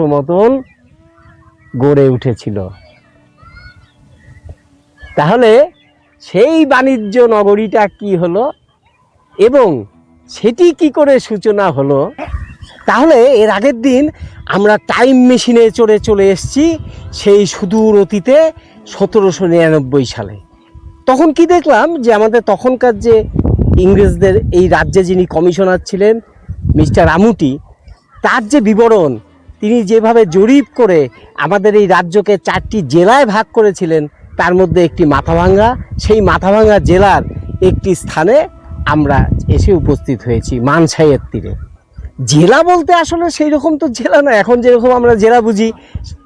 ছোট মতন গড়ে উঠেছিল। তাহলে সেই বাণিজ্য নগরীটা কি হলো এবং সেটি কি করে সূচনা হলো? তাহলে এর আগের দিন আমরা টাইম মেশিনে চড়ে চলে এসেছি সেই সুদূর অতীতে 1799 সালে। তখন কি দেখলাম যে আমাদের তখনকার যে ইংরেজদের এই রাজ্যে যিনি কমিশনার ছিলেন মিস্টার আমুটি, তার যে বিবরণ, তিনি যেভাবে জরিপ করে আমাদের এই রাজ্যকে 4টি জেলায় ভাগ করেছিলেন, তার মধ্যে একটি মাথাভাঙ্গা, সেই মাথাভাঙ্গা জেলার একটি স্থানে আমরা এসে উপস্থিত হয়েছি, মানসাইয়ের তীরে। জেলা বলতে আসলে সেই রকম তো জেলা না, এখন যেরকম আমরা জেলা বুঝি,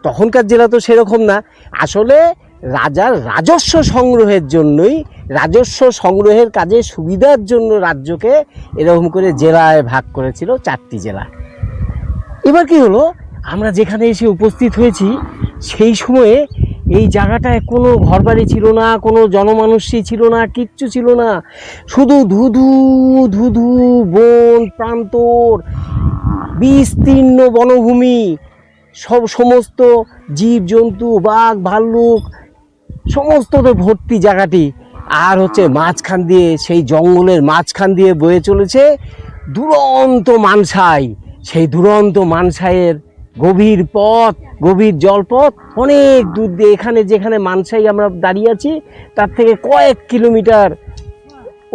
তখনকার জেলা তো সেরকম না। আসলে রাজার রাজস্ব সংগ্রহের জন্যই, রাজস্ব সংগ্রহের কাজে সুবিধার জন্য রাজ্যকে এরকম করে জেলায় ভাগ করেছিল, 4টি জেলা। এবার কি হলো, আমরা যেখানে এসে উপস্থিত হয়েছি সেই সময়ে এই জায়গাটায় কোনো ঘরবাড়ি ছিল না, কোনো জনমানুষই ছিল না, কিচ্ছু ছিল না। শুধু ধুধু ধুধু বন প্রান্তর, বিস্তীর্ণ বনভূমি, সমস্ত জীবজন্তু, বাঘ ভাল্লুক সমস্ততে ভর্তি জায়গাটি। আর হচ্ছে মাঝখান দিয়ে, সেই জঙ্গলের মাঝখান দিয়ে বয়ে চলেছে দুরন্ত মানসাই। সেই দুরন্ত মানসাইয়ের গভীর পথ, গভীর জলপথ অনেক দূর দিয়ে, এখানে যেখানে মানসাই আমরা দাঁড়িয়ে আছি তার থেকে কয়েক কিলোমিটার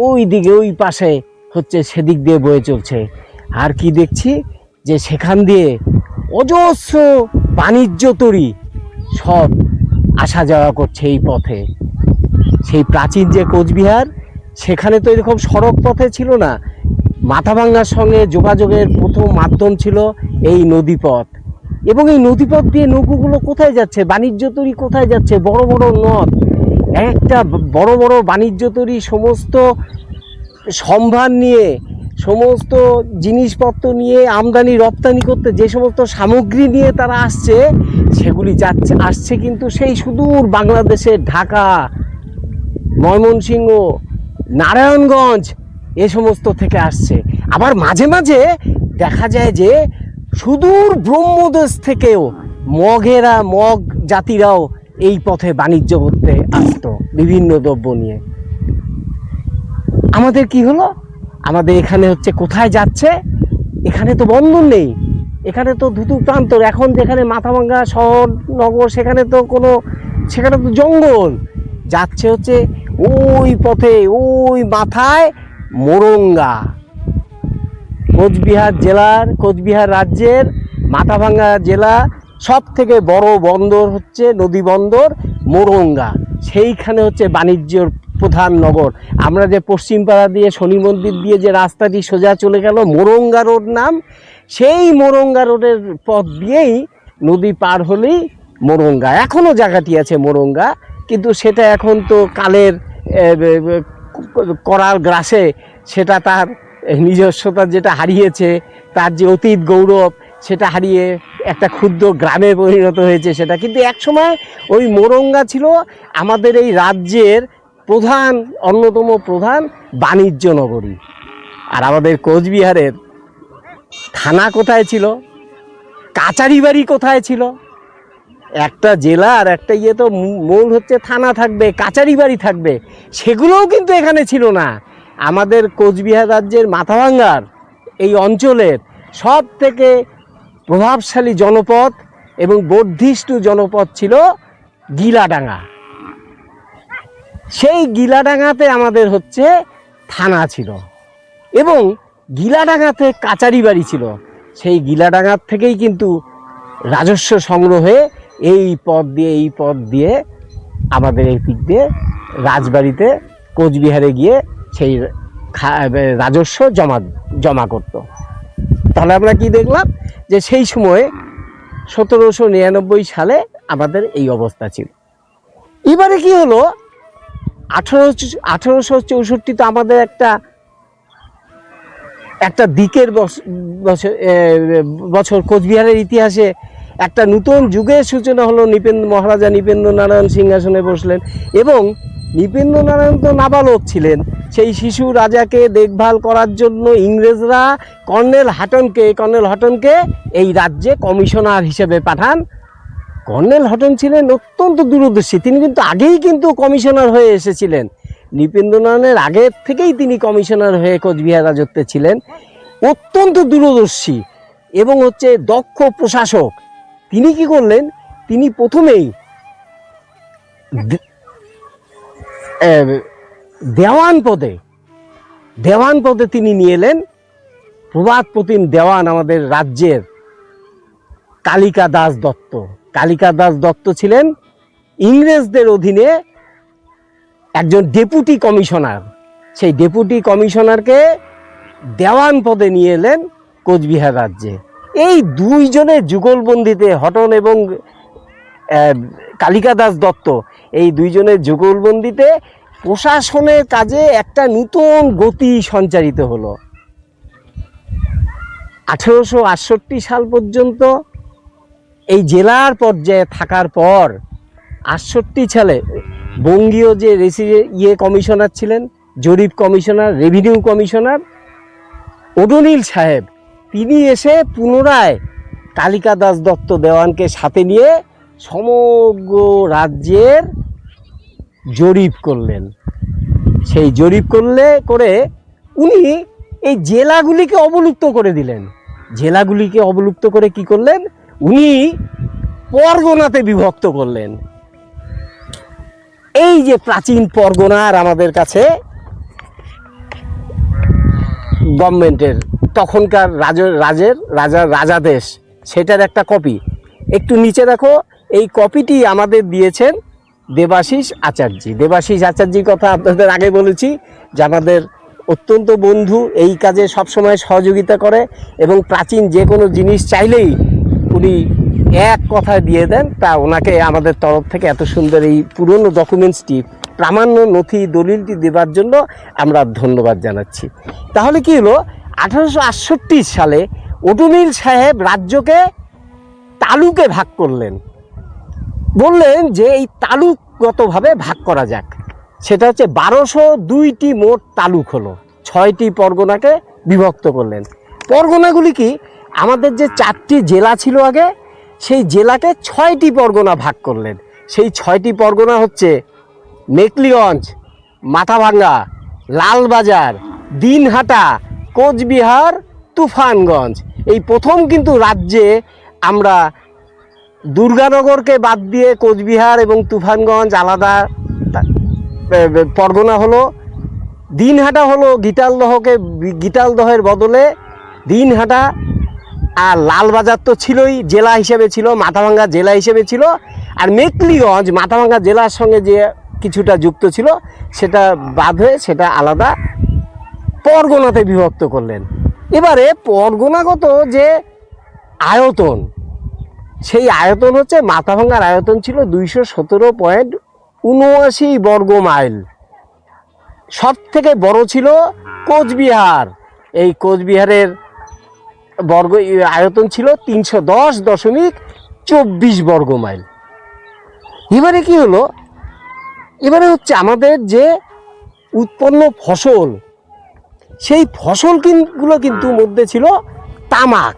ওই দিকে, ওই পাশে হচ্ছে সেদিক দিয়ে বয়ে চলছে। আর কি দেখছি যে সেখান দিয়ে অজস্র বাণিজ্য তরী সব আসা যাওয়া করছে এই পথে। সেই প্রাচীন যে কোচবিহার, সেখানে তো এরকম সড়ক পথে ছিল না। মাথাভাঙ্গার সঙ্গে যোগাযোগের প্রথম মাধ্যম ছিল এই নদীপথ। এবং এই নদীপথ দিয়ে নৌকোগুলো কোথায় যাচ্ছে, বাণিজ্য তরী কোথায় যাচ্ছে, বড় বড় নদ, একটা বড় বড় বাণিজ্য তরী সমস্ত সম্ভার নিয়ে, সমস্ত জিনিসপত্র নিয়ে আমদানি রপ্তানি করতে যে সমস্ত সামগ্রী নিয়ে তারা আসছে, সেগুলি আসছে কিন্তু সেই সুদূর বাংলাদেশের ঢাকা, ময়মনসিংহ, নারায়ণগঞ্জ এ সমস্ত থেকে আসছে। আবার মাঝে মাঝে দেখা যায় যে সুদূর ব্রহ্মদেশ থেকেও মগ জাতিরাও এই পথে বাণিজ্য করতে আসতো বিভিন্ন দ্রব্য নিয়ে। আমাদের কি হলো, আমাদের এখানে হচ্ছে কোথায় যাচ্ছে, এখানে তো বন্দর নেই, এখানে তো ধুতু প্রান্তর। এখন যেখানে মাথাভাঙ্গা শহর নগর, সেখানে তো জঙ্গল। যাচ্ছে হচ্ছে ওই পথে, ওই মাথায় মোরঙ্গা। কোচবিহার রাজ্যের মাথাভাঙ্গা জেলা সব থেকে বড় বন্দর হচ্ছে নদী বন্দর মোরঙ্গা। সেইখানে হচ্ছে বাণিজ্যর প্রধান নগর। আমরা যে পশ্চিমপাড়া দিয়ে শনি মন্দির দিয়ে যে রাস্তাটি সোজা চলে গেল, মোরঙ্গা রোড নাম, সেই মোরঙ্গা রোডের পথ দিয়েই নদী পার হলেই মোরঙ্গা। এখনও জায়গাটি আছে মোরঙ্গা, কিন্তু সেটা এখন তো কালের করাল গ্রাসে সেটা তার নিজস্বতা যেটা হারিয়েছে, তার যে অতীত গৌরব সেটা হারিয়ে একটা ক্ষুদ্র গ্রামে পরিণত হয়েছে সেটা। কিন্তু একসময় ওই মোরঙ্গা ছিল আমাদের এই রাজ্যের অন্যতম প্রধান বাণিজ্য নগরী। আর আমাদের কোচবিহারের থানা কোথায় ছিল, কাচারি বাড়ি কোথায় ছিল? একটা জেলার একটা তো মূল হচ্ছে থানা থাকবে, কাচারি বাড়ি থাকবে, সেগুলোও কিন্তু এখানে ছিল না। আমাদের কোচবিহার রাজ্যের মাথাভাঙ্গার এই অঞ্চলের সব থেকে প্রভাবশালী জনপদ এবং বর্ধিষ্ণু জনপদ ছিল গিলাডাঙ্গা। সেই গিলাডাঙ্গাতে আমাদের হচ্ছে থানা ছিল এবং গিলাডাঙ্গাতে কাচারি বাড়ি ছিল। সেই গিলাডাঙ্গার থেকেই কিন্তু রাজস্ব সংগ্রহে এই পথ দিয়ে আমাদের এই দিক দিয়ে রাজবাড়িতে, কোচবিহারে গিয়ে সেই রাজস্ব জমা করত। তাহলে আমরা কি দেখলাম যে সেই সময়ে 1799 সালে আমাদের এই অবস্থা ছিল। এবারে কি হলো, 1864 তো আমাদের একটা দিকের বছর কোচবিহারের ইতিহাসে একটা নতুন যুগের সূচনা হলো। মহারাজা নৃপেন্দ্র নারায়ণ সিংহাসনে বসলেন এবং নৃপেন্দ্রনারায়ণ তো নাবালক ছিলেন। সেই শিশু রাজাকে দেখভাল করার জন্য ইংরেজরা কর্নেল হটনকে এই রাজ্যে কমিশনার হিসেবে পাঠান। কর্নেল হটন ছিলেন অত্যন্ত দূরদর্শী। তিনি কিন্তু আগেই কিন্তু কমিশনার হয়ে এসেছিলেন, নৃপেন্দ্রনারায়ণের আগের থেকেই তিনি কমিশনার হয়ে কোচবিহার রাজত্বে ছিলেন। অত্যন্ত দূরদর্শী এবং দক্ষ প্রশাসক। তিনি কি করলেন, তিনি প্রথমেই দেওয়ান পদে তিনি নিয়ে এলেন প্রবাদ প্রতিম দেওয়ান আমাদের রাজ্যের কালিকা দাস দত্ত। কালিকা দাস দত্ত ছিলেন ইংরেজদের অধীনে একজন ডেপুটি কমিশনার। সেই ডেপুটি কমিশনারকে দেওয়ান পদে নিয়ে এলেন কোচবিহার রাজ্যে। এই দুইজনের যুগলবন্দিতে, হটন এবং কালিকা দাস দত্ত, এই দুইজনের যুগলবন্দিতে প্রশাসনের কাজে একটা নূতন গতি সঞ্চারিত হলো। 1868 সাল পর্যন্ত এই জেলার পর্যায়ে থাকার পর 68 সালে বঙ্গীয় যে কমিশনার ছিলেন, জরিপ কমিশনার, রেভিনিউ কমিশনার ওডোনিল সাহেব, তিনি এসে পুনরায় কালিকা দাস দত্ত দেওয়ানকে সাথে নিয়ে সমগ্র রাজ্যের জরিপ করলেন। সেই জরিপ করে উনি এই জেলাগুলিকে অবলুপ্ত করে দিলেন। জেলাগুলিকে অবলুপ্ত করে কি করলেন, উনি পরগনাতে বিভক্ত করলেন। এই যে প্রাচীন পরগনার আমাদের কাছে গভর্নমেন্টের তখনকার রাজাদেশ, সেটার একটা কপি একটু নিচে দেখো। এই কপিটি আমাদের দিয়েছেন দেবাশিস আচার্যির কথা আপনাদের আগে বলেছি যে আমাদের অত্যন্ত বন্ধু, এই কাজে সবসময় সহযোগিতা করে এবং প্রাচীন যে কোনো জিনিস চাইলেই উনি এক কথায় দিয়ে দেন। তা ওনাকে আমাদের তরফ থেকে এত সুন্দর এই পুরনো ডকুমেন্টসটি, প্রামাণ্য নথি দলিলটি দেবার জন্য আমরা ধন্যবাদ জানাচ্ছি। তাহলে কি হলো, 1868 সালে ওডোনিল সাহেব রাজ্যকে তালুকে ভাগ করলেন। বললেন যে এই তালুকগতভাবে ভাগ করা যাক। সেটা 1202টি মোট তালুক হলো, 6টি পরগনাকে বিভক্ত করলেন। পরগনাগুলি কি, আমাদের যে 4টি জেলা ছিল আগে, সেই জেলাকে 6টি পরগনা ভাগ করলেন। সেই 6টি পরগনা হচ্ছে মেকলিগঞ্জ, মাথাভাঙ্গা, লালবাজার, দিনহাটা, কোচবিহার, তুফানগঞ্জ। এই প্রথম কিন্তু রাজ্যে আমরা দুর্গানগরকে বাদ দিয়ে কোচবিহার এবং তুফানগঞ্জ আলাদা পরগনা হলো। দিনহাটা হলো গিটালদহের বদলে দিনহাটা, আর লালবাজার তো ছিলই, জেলা হিসেবে ছিল, মাথাভাঙ্গা জেলা হিসেবে ছিল, আর মেকলিগঞ্জ মাথাভাঙ্গা জেলার সঙ্গে যে কিছুটা যুক্ত ছিল সেটা বাদ হয়ে সেটা আলাদা পরগনাতে বিভক্ত করলেন। এবারে পরগনাগত যে আয়তন, সেই আয়তন মাথাভাঙ্গার আয়তন ছিল 217.79 বর্গ মাইল। সব থেকে বড় ছিল কোচবিহার। এই কোচবিহারের আয়তন ছিল 310.24 বর্গ মাইল। এবারে কি হলো, এবারে আমাদের যে উৎপন্ন ফসল, সেই ফসলগুলো কিন্তু মধ্যে ছিল তামাক।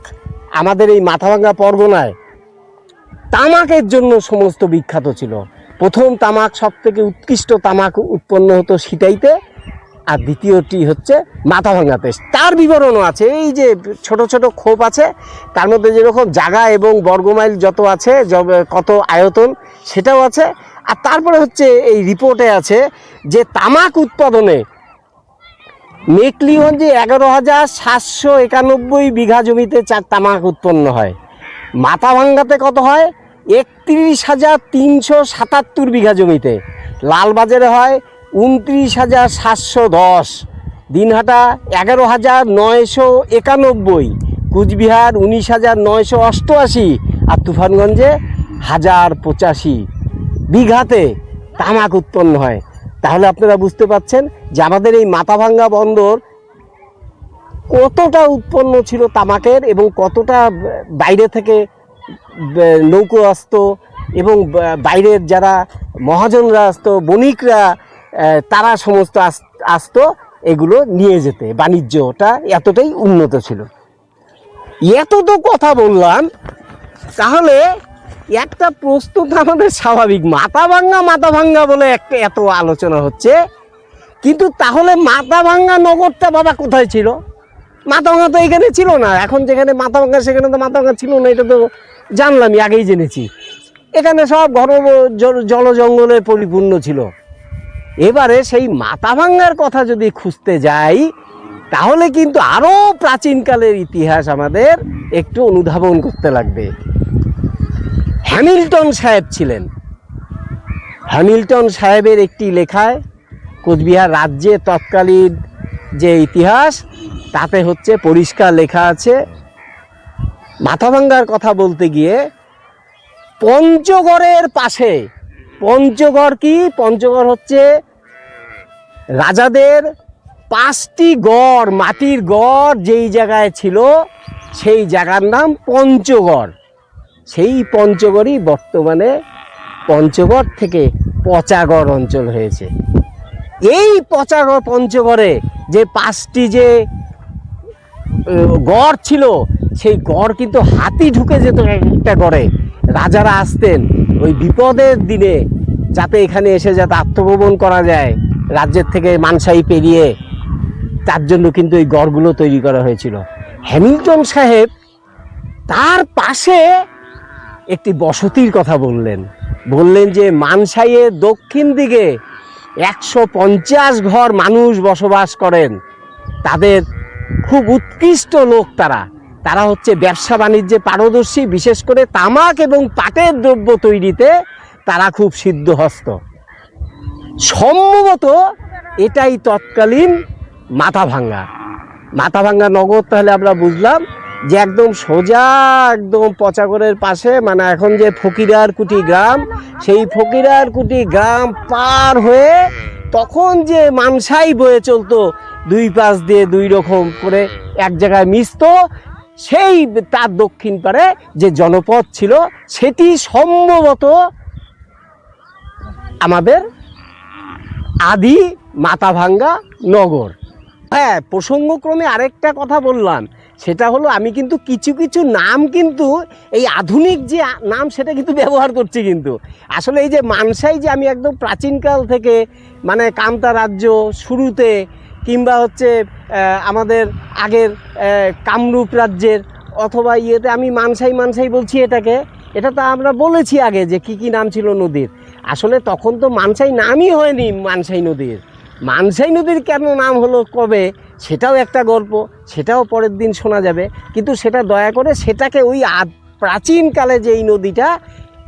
আমাদের এই মাথাভাঙ্গা পরগনায় তামাকের জন্য সমস্ত বিখ্যাত ছিল। প্রথম তামাক, সব থেকে উৎকৃষ্ট তামাক উৎপন্ন হতো সিটাইতে, আর দ্বিতীয়টি মাথাভাঙ্গাতে। তার বিবরণও আছে, এই যে ছোট ছোট খোপ আছে, তার মধ্যে যেরকম জায়গা এবং বর্গমাইল যত আছে, কত আয়তন সেটাও আছে। আর তারপরে এই রিপোর্টে আছে যে তামাক উৎপাদনে মেকলিগঞ্জে 11,791 বিঘা জমিতে তামাক উৎপন্ন হয়। মাথাভাঙ্গাতে কত হয়, 31,377 বিঘা জমিতে। লালবাজারে হয় 29,710, দিনহাটা 11,991, কুচবিহার 19,988, আর তুফানগঞ্জে 1,085 বিঘাতে তামাক উৎপন্ন হয়। তাহলে আপনারা বুঝতে পারছেন যে আমাদের এই মাথাভাঙ্গা বন্দর কতটা উৎপন্ন ছিল তামাকের, এবং কতটা বাইরে থেকে নৌকো আসতো এবং বাইরের যারা মহাজনরা আসতো, বণিকরা তারা সমস্ত আসতো এগুলো নিয়ে যেতে, বাণিজ্যটা এতটাই উন্নত ছিল। এত তো কথা বললাম, তাহলে একটা প্রশ্ন তো আমাদের স্বাভাবিক, মাথা ভাঙ্গা বলে একটা এত আলোচনা হচ্ছে, কিন্তু তাহলে মাথা ভাঙ্গা নগরটা বাবা কোথায় ছিল? মাথা ভাঙ্গা তো এখানে ছিল না, এখন যেখানে মাথা ভাঙ্গা সেখানে তো মাথা ভাঙ্গা ছিল না, এটা তো জানলামই, আগেই জেনেছি। এখানে সব ঘন জল জঙ্গলে পরিপূর্ণ ছিল। এবারে সেই মাথা ভাঙ্গার কথা যদি খুঁজতে যাই, তাহলে কিন্তু আরও প্রাচীনকালের ইতিহাস আমাদের একটু অনুধাবন করতে লাগবে। হ্যামিল্টন সাহেব ছিলেন। হ্যামিল্টন সাহেবের একটি লেখায় কোচবিহার রাজ্যে তৎকালীন যে ইতিহাস, তাতে হচ্ছে পরিষ্কার লেখা আছে, মাথাভাঙ্গার কথা বলতে গিয়ে পঞ্চগড়ের পাশে, পঞ্চগড় কি? পঞ্চগড় হচ্ছে রাজাদের 5টি গড়, মাটির গড় যেই জায়গায় ছিল সেই জায়গার নাম পঞ্চগড়। সেই পঞ্চগড়ই বর্তমানে পঞ্চগড় থেকে পচাগড় অঞ্চল হয়েছে। এই পঞ্চগড়ে যে 5টি যে গড় ছিল, সেই গড় কিন্তু হাতি ঢুকে যেত একটা গড়ে। রাজারা আসতেন ওই বিপদের দিনে, যাতে এখানে এসে যাতে আত্মগোপন করা যায় রাজ্যের থেকে মানসাই পেরিয়ে, তার জন্য কিন্তু এই গড়গুলো তৈরি করা হয়েছিল। হ্যামিল্টন সাহেব তার পাশে একটি বসতির কথা বললেন যে মানসাইয়ের দক্ষিণ দিকে 150 ঘর মানুষ বসবাস করেন, তাদের খুব উৎকৃষ্ট লোক, তারা হচ্ছে ব্যবসা বাণিজ্যে পারদর্শী, বিশেষ করে তামাক এবং পাটের দ্রব্য তৈরিতে তারা খুব সিদ্ধহস্ত। সম্ভবত এটাই তৎকালীন মাথাভাঙ্গা নগর। তাহলে আমরা বুঝলাম যে একদম সোজা একদম পচাগড়ের পাশে, মানে এখন যে ফকিরারকুটি গ্রাম, সেই ফকিরারকুটি গ্রাম পার হয়ে তখন যে মানসাই বয়ে চলতো, দুই পাশ দিয়ে দুই রকম করে এক জায়গায় মিশত, সেই তার দক্ষিণ পারে যে জনপদ ছিল, সেটি সম্ভবত আমাদের আদি মাথাভাঙ্গা নগর। হ্যাঁ, প্রসঙ্গক্রমে আরেকটা কথা বললাম, সেটা হলো আমি কিন্তু কিছু নাম কিন্তু এই আধুনিক যে নাম সেটা কিন্তু ব্যবহার করছি, কিন্তু আসলে এই যে মানসাই যে আমি একদম প্রাচীনকাল থেকে, মানে কামতা রাজ্য শুরুতে, কিংবা হচ্ছে আমাদের আগের কামরূপ রাজ্যের অথবা ইয়েতে আমি মানসাই বলছি, এটা তো আমরা বলেছি আগে যে কি নাম ছিল নদীর। আসলে তখন তো মানসাই নামই হয়নি মানসাই নদীর কেন নাম হলো কবে, সেটাও একটা গল্প, সেটাও পরের দিন শোনা যাবে। কিন্তু সেটা দয়া করে সেটাকে ওই প্রাচীনকালে যে এই নদীটা,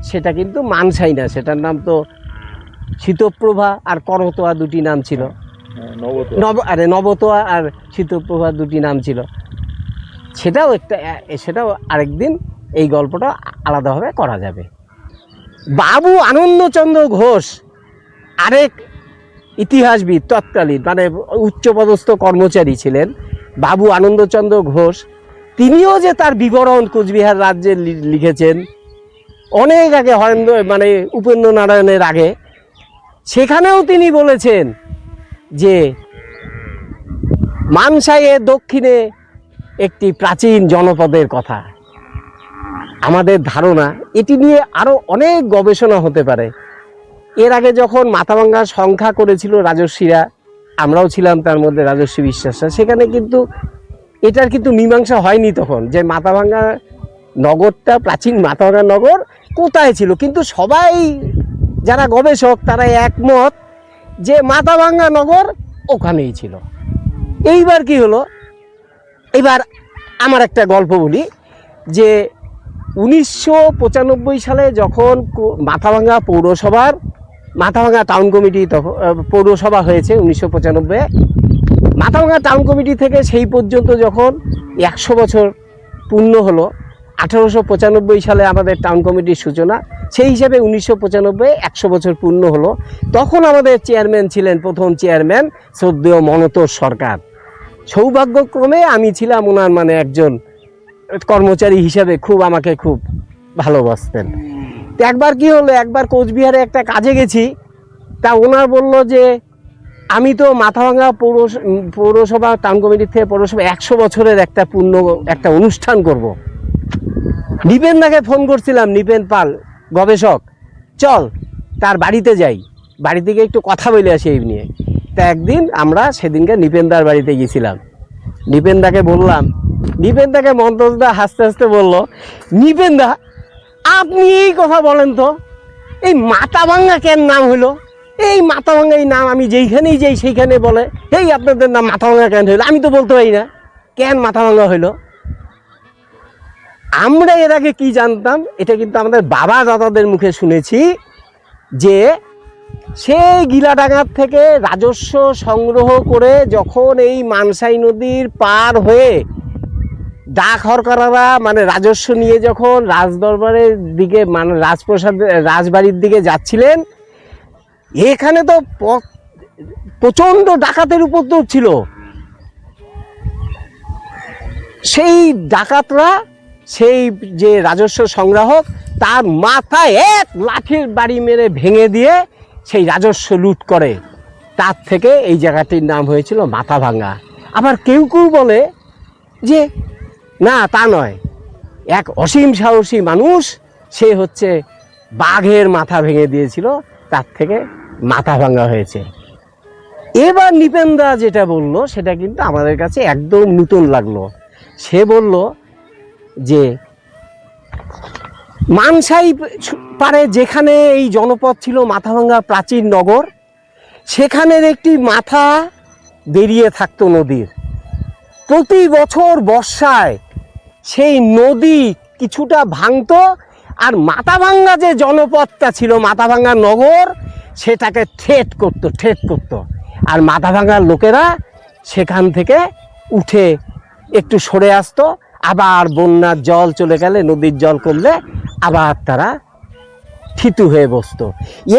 সেটা কিন্তু মানসাই না, সেটার নাম তো শীতপ্রভা আর করতোয়া, দুটি নাম ছিল। নবতোয়া আর শীতপ্রভা দুটি নাম ছিল। সেটাও আরেকদিন এই গল্পটা আলাদাভাবে করা যাবে। বাবু আনন্দচন্দ্র ঘোষ আরেক ইতিহাসবিদ, তৎকালীন মানে উচ্চপদস্থ কর্মচারী ছিলেন বাবু আনন্দচন্দ্র ঘোষ। তিনিও যে তার বিবরণ কোচবিহার রাজ্যে লিখেছেন অনেক আগে, মানে উপেন্দ্র নারায়ণের আগে। সেখানেও তিনি বলেছেন যে মানসাইয়ের দক্ষিণে একটি প্রাচীন জনপদের কথা। আমাদের ধারণা এটি নিয়ে আরও অনেক গবেষণা হতে পারে। এর আগে যখন মাথাভাঙ্গার সংখ্যা করেছিল রাজস্বীরা, আমরাও ছিলাম তার মধ্যে, রাজস্বী বিশ্বাসরা, সেখানে কিন্তু এটার কিন্তু মীমাংসা হয়নি তখন, যে মাথাভাঙ্গা নগরটা, প্রাচীন মাথাভাঙ্গা নগর কোথায় ছিল। কিন্তু সবাই যারা গবেষক তারা একমত যে মাথাভাঙ্গা নগর ওখানেই ছিল। এইবার কি হলো, এবার আমার একটা গল্প বলি, যে 1995 সালে যখন মাথাভাঙ্গা টাউন কমিটি, তখন পৌরসভা হয়েছে 1995, মাথাভাঙ্গা টাউন কমিটি থেকে সেই পর্যন্ত যখন 100 বছর পূর্ণ হলো, 1895 সালে আমাদের টাউন কমিটির সূচনা, সেই হিসাবে 1995 100 বছর পূর্ণ হলো। তখন আমাদের চেয়ারম্যান ছিলেন, প্রথম চেয়ারম্যান শ্রদ্ধেয় মনতোষ সরকার। সৌভাগ্যক্রমে আমি ছিলাম ওনার মানে একজন কর্মচারী হিসাবে, আমাকে খুব ভালোবাসতেন। তো একবার কি হলো, একবার কোচবিহারে একটা কাজে গেছি, তা ওনার বলল যে আমি তো মাথাভাঙা পৌরসভা টাউন কমিটির থেকে পৌরসভা 100 বছরের একটা অনুষ্ঠান করব। নিপেন দাকে ফোন করছিলাম, নিপেন পাল গবেষক, চল তার বাড়িতে যাই, বাড়ি থেকে একটু কথা বলে আসি এই নিয়ে। তা একদিন আমরা সেদিনকে নিপেনদার বাড়িতে গেছিলাম। নিপেনদাকে বললাম, নিপেনদাকে মন্তজদা হাসতে হাসতে বলল, নিপেনদা আপনি এই কথা বলেন তো, এই মাথাভাঙা কেন নাম হলো? এই মাথাভাঙা এই নাম আমি যেইখানেই যাই সেইখানে বলে, এই আপনাদের নাম মাথাভাঙা কেন হইলো? আমি তো বলতে পারি না কেন মাথাভাঙা হইলো। আমরা এর আগে কি জানতাম, এটা কিন্তু আমাদের বাবা দাদাদের মুখে শুনেছি যে সেই গিলাডাঙ্গার থেকে রাজস্ব সংগ্রহ করে যখন এই মানসাই নদীর পার হয়ে ডাক হরকাররা মানে রাজস্ব নিয়ে যখন রাজদরবারের দিকে মানে রাজপ্রসাদ রাজবাড়ির দিকে যাচ্ছিলেন, এখানে তো প্রচণ্ড ডাকাতের উপদ্রব ছিল। সেই ডাকাতরা সেই যে রাজস্ব সংগ্রাহক তার মাথায় এক লাঠির বাড়ি মেরে ভেঙে দিয়ে সেই রাজস্ব লুট করে। তার থেকে এই জায়গাটির নাম হয়েছিল মাথাভাঙা। আবার কেউ কেউ বলে যে না, তা নয়, এক অসীম সাহসী মানুষ, সে হচ্ছে বাঘের মাথা ভেঙে দিয়েছিল, তার থেকে মাথাভাঙা হয়েছে। এবার নিপেনদা যেটা বলল সেটা কিন্তু আমাদের কাছে একদম নতুন লাগলো। সে বলল যে মানসাই পারে যেখানে এই জনপদ ছিল মাথাভাঙা প্রাচীন নগর, সেখানের একটি মাথা বেরিয়ে থাকতো নদীর। প্রতি বছর বর্ষায় সেই নদী কিছুটা ভাঙতো, আর মাথাভাঙা যে জনপদটা ছিল মাথাভাঙা নগর সেটাকে ঠেট করতো। আর মাথাভাঙার লোকেরা সেখান থেকে উঠে একটু সরে আসতো, আবার বন্যার জল চলে গেলে, নদীর জল কমলে আবার তারা থিতু হয়ে বসতো।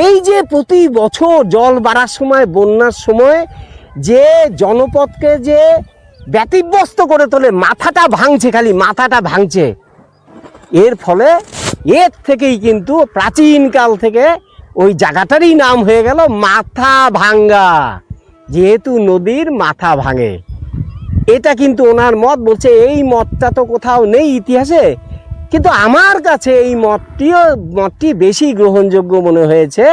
এই যে প্রতি বছর জল বাড়ার সময়, বন্যার সময় যে জনপদকে যে ব্যতিব্যস্ত করে তোলে, মাথাটা ভাঙছে, খালি মাথাটা ভাঙছে, এর ফলে এর থেকেই কিন্তু প্রাচীনকাল থেকে ওই জায়গাটারই নাম হয়ে গেল মাথাভাঙা, যেহেতু নদীর মাথা ভাঙে। এটা কিন্তু ওনার মত, বলছে এই মতটা তো কোথাও নেই ইতিহাসে, কিন্তু আমার কাছে এই মতটি বেশি গ্রহণযোগ্য মনে হয়েছে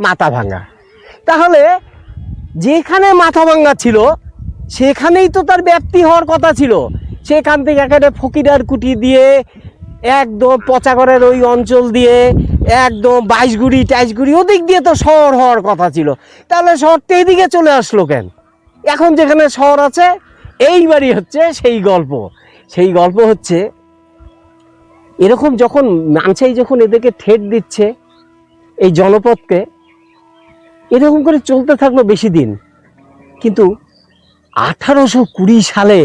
মাথাভাঙা। তাহলে যেখানে মাথাভাঙা ছিল সেখানেই তো তার ব্যাপ্তি হওয়ার কথা ছিল। সেখান থেকে একেবারে ফকিরার কুটি দিয়ে একদম পচাগড়ের ওই অঞ্চল দিয়ে একদম বাইশগুড়ি টাইশগুড়ি ওদিক দিয়ে তো শহর হওয়ার কথা ছিল। তাহলে শহরটা এইদিকে চলে আসলো কেন? এখন যেখানে শহর আছে এইবারই হচ্ছে সেই গল্প। সেই গল্প হচ্ছে এরকম, যখন মানসাই যখন এদেরকে ঠেট দিচ্ছে এই জনপদকে, এরকম করে চলতে থাকলো বেশি দিন। কিন্তু 1820 সালে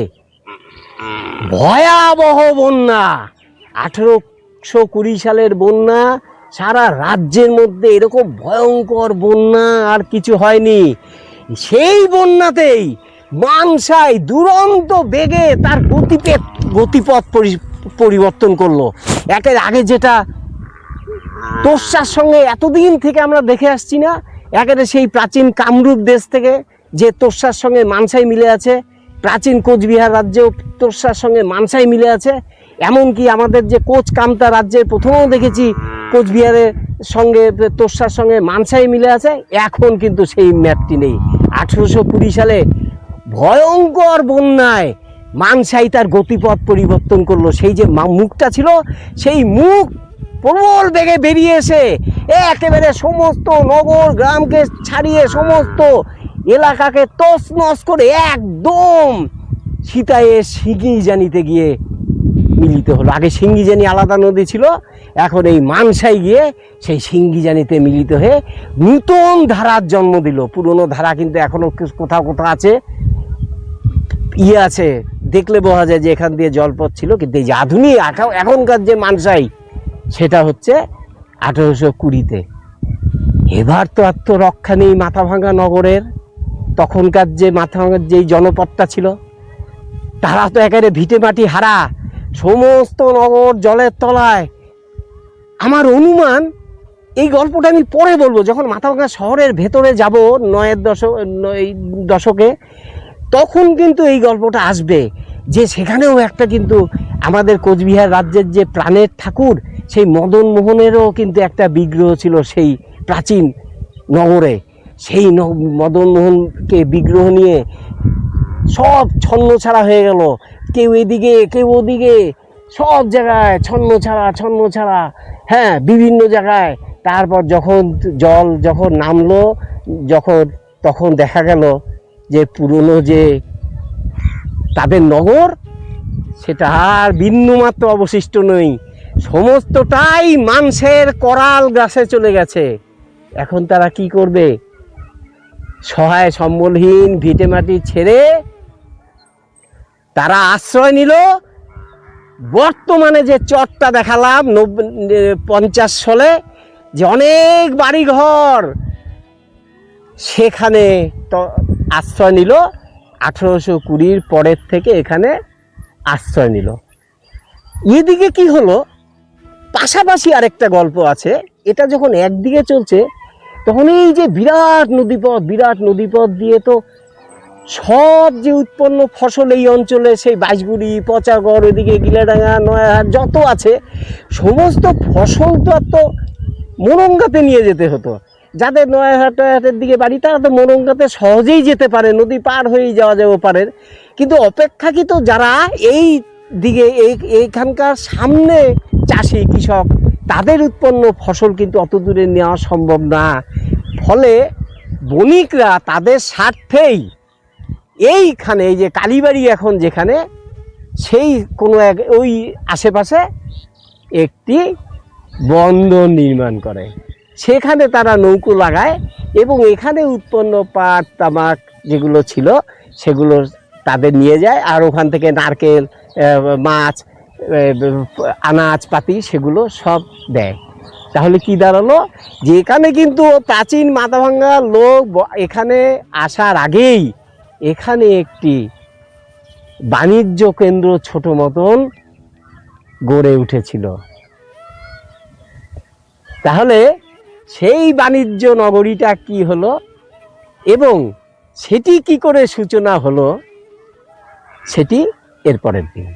ভয়াবহ বন্যা, 1820 সালের বন্যা, সারা রাজ্যের মধ্যে এরকম ভয়ঙ্কর বন্যা আর কিছু হয়নি। সেই বন্যাতেই মানসাই দুরন্ত বেগে তার গতিপথ পরিবর্তন করলো। একের আগে যেটা তোষার সঙ্গে এতদিন থেকে আমরা দেখে আসছি না, একেবারে সেই প্রাচীন কামরূপ দেশ থেকে যে তোষার সঙ্গে মানসাই মিলে আছে, প্রাচীন কোচবিহার রাজ্যেও তোষার সঙ্গে মানসাই মিলে আছে। এমনকি আমাদের যে কোচ কামতা রাজ্যের প্রথমেও দেখেছি কোচবিহারের সঙ্গে তোষার সঙ্গে মানসাই মিলে আছে। এখন কিন্তু সেই ম্যাপটি নেই। 1820 সালে ভয়ঙ্কর বন্যায় মানসাই তার গতিপথ পরিবর্তন করলো। সেই যে মুখটা ছিল, সেই মুখ প্রবল বেগে বেরিয়ে এসে একেবারে সমস্ত নগর গ্রামকে ছাড়িয়ে সমস্ত এলাকাকে তছনছ করে একদম সীতায়ে সিঙ্গিজানিতে গিয়ে মিলিত হলো। আগে সিঙ্গিজানি আলাদা নদী ছিল, এখন এই মানসাই গিয়ে সেই সিঙ্গিজানিতে মিলিত হয়ে নূতন ধারার জন্ম দিল। পুরনো ধারা কিন্তু এখনো কোথাও কোথাও আছে, আছে, দেখলে বোঝা যায় যে এখান দিয়ে জলপথ ছিল। কিন্তু এই যে আধুনিক এখনকার যে মানসাই, সেটা হচ্ছে 1820-তে। এবার তো আর তো রক্ষা নেই মাথাভাঙা নগরের। তখনকার যে মাথাভাঙার যেই জনপদটা ছিল, তারা তো একেবারে ভিটে মাটি হারা, সমস্ত নগর জলের তলায়। আমার অনুমান এই গল্পটা আমি পরে বলবো, যখন মাথাভাঙা শহরের ভেতরে যাব 9-এর দশকে, তখন কিন্তু এই গল্পটা আসবে যে সেখানেও একটা কিন্তু আমাদের কোচবিহার রাজ্যের যে প্রাণের ঠাকুর সেই মদন মোহনেরও কিন্তু একটা বিগ্রহ ছিল সেই প্রাচীন নগরে। সেই মদন মোহনকে বিগ্রহ নিয়ে সব ছন্নছাড়া হয়ে গেল, কেউ এদিকে কেউ ওদিকে, সব জায়গায় ছন্নছাড়া, হ্যাঁ, বিভিন্ন জায়গায়। তারপর জল যখন নামলো, তখন দেখা গেল যে পুরনো যে তাদের নগর সেটা আর বিন্দুমাত্র অবশিষ্ট নেই, সমস্তটাই মানুষের করাল গ্রাসে চলে গেছে। এখন তারা কি করবে? সহায় সম্বলহীন ভিটেমাটি ছেড়ে তারা আশ্রয় নিল বর্তমানে যে চরটা দেখালাম 50 সালে, যে অনেক বাড়িঘর, সেখানে তো আশ্রয় নিল 1820 পরের থেকে এখানে আশ্রয় নিল। এদিকে কি হলো, পাশাপাশি আরেকটা গল্প আছে। এটা যখন একদিকে চলছে তখন এই যে বিরাট নদীপথ দিয়ে তো সব যে উৎপন্ন ফসল এই অঞ্চলে, সেই বাইশগুড়ি, পচাগড়, ওইদিকে গিলাডাঙ্গা, নয়াহাট যত আছে, সমস্ত ফসল তো মোরঙ্গাতে নিয়ে যেতে হতো। যাদের নয়াহাটের দিকে বাড়ি তারা তো মোরঙ্গাতে সহজেই যেতে পারে, নদী পার হয়েই যাওয়া যাবে পারে। কিন্তু অপেক্ষাকৃত যারা এই দিকে এইখানকার সামনে চাষি কৃষক, তাদের উৎপন্ন ফসল কিন্তু অত দূরে নেওয়া সম্ভব না। ফলে বণিকরা তাদের স্বার্থেই এইখানে, এই যে কালীবাড়ি এখন যেখানে, সেই কোনো এক ওই আশেপাশে একটি বন্দর নির্মাণ করে, সেখানে তারা নৌকো লাগায় এবং এখানে উৎপন্ন পাট তামাক যেগুলো ছিল সেগুলো তাদের নিয়ে যায়, আর ওখান থেকে নারকেল, মাছ, আনাজপাতি সেগুলো সব দেয়। তাহলে কি দাঁড়ালো, যে এখানে কিন্তু প্রাচীন মাথাভাঙা লোক এখানে আসার আগেই এখানে একটি বাণিজ্য কেন্দ্র ছোট মতন গড়ে উঠেছিল। তাহলে সেই বাণিজ্য নগরীটা কি হলো এবং সেটি কি করে সূচনা হলো, সেটি এর পরের দিন।